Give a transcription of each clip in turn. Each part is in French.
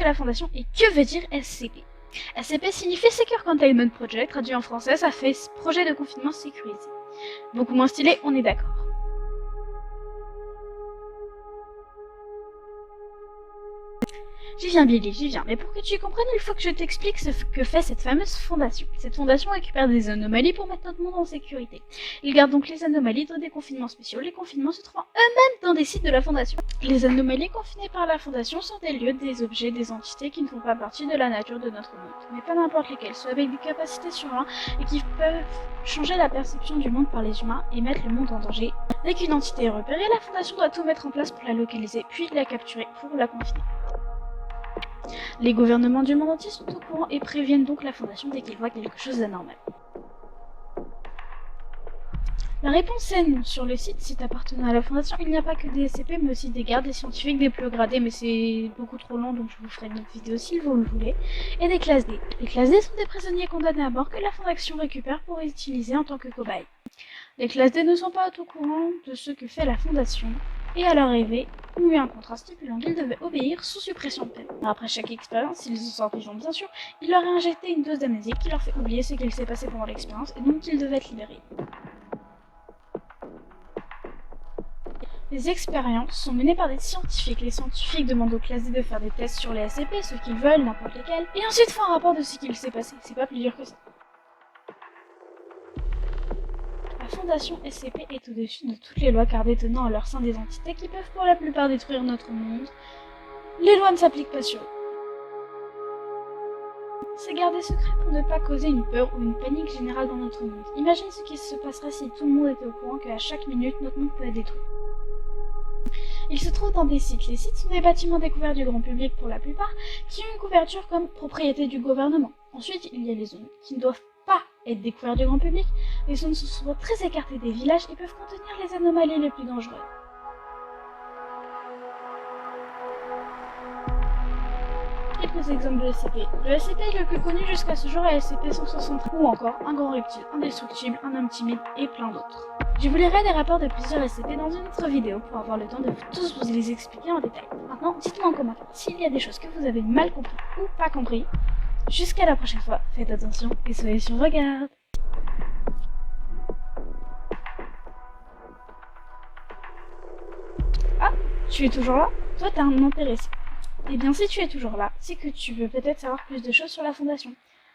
que la fondation et que veut dire SCP? SCP signifie Secure Containment Project, traduit en français, ça fait projet de confinement sécurisé. Beaucoup moins stylé, on est d'accord. J'y viens Billy, j'y viens, mais pour que tu y comprennes, il faut que je t'explique ce que fait cette fameuse fondation. Cette fondation récupère des anomalies pour mettre notre monde en sécurité. Il garde donc les anomalies dans des confinements spéciaux, les confinements se trouvant eux-mêmes dans des sites de la fondation. Les anomalies confinées par la fondation sont des lieux, des objets, des entités qui ne font pas partie de la nature de notre monde, mais pas n'importe lesquels, soit avec des capacités sur un et qui peuvent changer la perception du monde par les humains et mettre le monde en danger. Dès qu'une entité est repérée, la fondation doit tout mettre en place pour la localiser, puis la capturer pour la confiner. Les gouvernements du monde entier sont au courant et préviennent donc la fondation dès qu'ils voient quelque chose d'anormal. La réponse est non. Sur le site appartenant à la fondation, il n'y a pas que des SCP, mais aussi des gardes, des scientifiques, des plus gradés, mais c'est beaucoup trop long, donc je vous ferai une autre vidéo si vous le voulez, et des classes D. Les classes D sont des prisonniers condamnés à mort que la fondation récupère pour les utiliser en tant que cobayes. Les classes D ne sont pas au courant de ce que fait la fondation, et à leur arrivée, ont eu un contrat stipulant qu'ils devaient obéir sous suppression de peine. Après chaque expérience, s'ils en sortent vivants bien sûr, il leur est injecté une dose d'amnésie qui leur fait oublier ce qu'il s'est passé pendant l'expérience et donc qu'ils devaient être libérés. Les expériences sont menées par des scientifiques. Les scientifiques demandent aux classes D de faire des tests sur les SCP, ceux qu'ils veulent, n'importe lesquels, et ensuite font un rapport de ce qu'il s'est passé. C'est pas plus dur que ça. La fondation SCP est au-dessus de toutes les lois car détenant en leur sein des entités qui peuvent pour la plupart détruire notre monde. Les lois ne s'appliquent pas sur eux. C'est garder secret pour ne pas causer une peur ou une panique générale dans notre monde. Imagine ce qui se passerait si tout le monde était au courant qu'à chaque minute notre monde peut être détruit. Ils se trouvent dans des sites. Les sites sont des bâtiments découverts du grand public pour la plupart, qui ont une couverture comme propriété du gouvernement. Ensuite, il y a les zones qui ne doivent pas être découvertes du grand public. Les zones sont souvent très écartées des villages et peuvent contenir les anomalies les plus dangereuses. Quelques exemples de SCP. Le SCP le plus connu jusqu'à ce jour est SCP-163, ou encore un grand reptile, indestructible, un homme timide et plein d'autres. Je vous lirai des rapports de plusieurs SCP dans une autre vidéo pour avoir le temps de tous vous les expliquer en détail. Maintenant, dites-moi en commentaire s'il y a des choses que vous avez mal compris ou pas compris. Jusqu'à la prochaine fois, faites attention et soyez sur vos gardes. Ah, tu es toujours là? Toi, t'es un intéressé. Eh bien, si tu es toujours là, c'est que tu veux peut-être savoir plus de choses sur la fondation.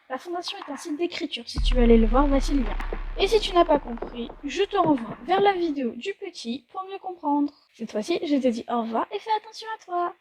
La fondation est un site d'écriture, si tu veux aller le voir, voici le lien. Et si tu n'as pas compris, je te renvoie vers la vidéo du petit pour mieux comprendre. Cette fois-ci, je te dis au revoir et fais attention à toi.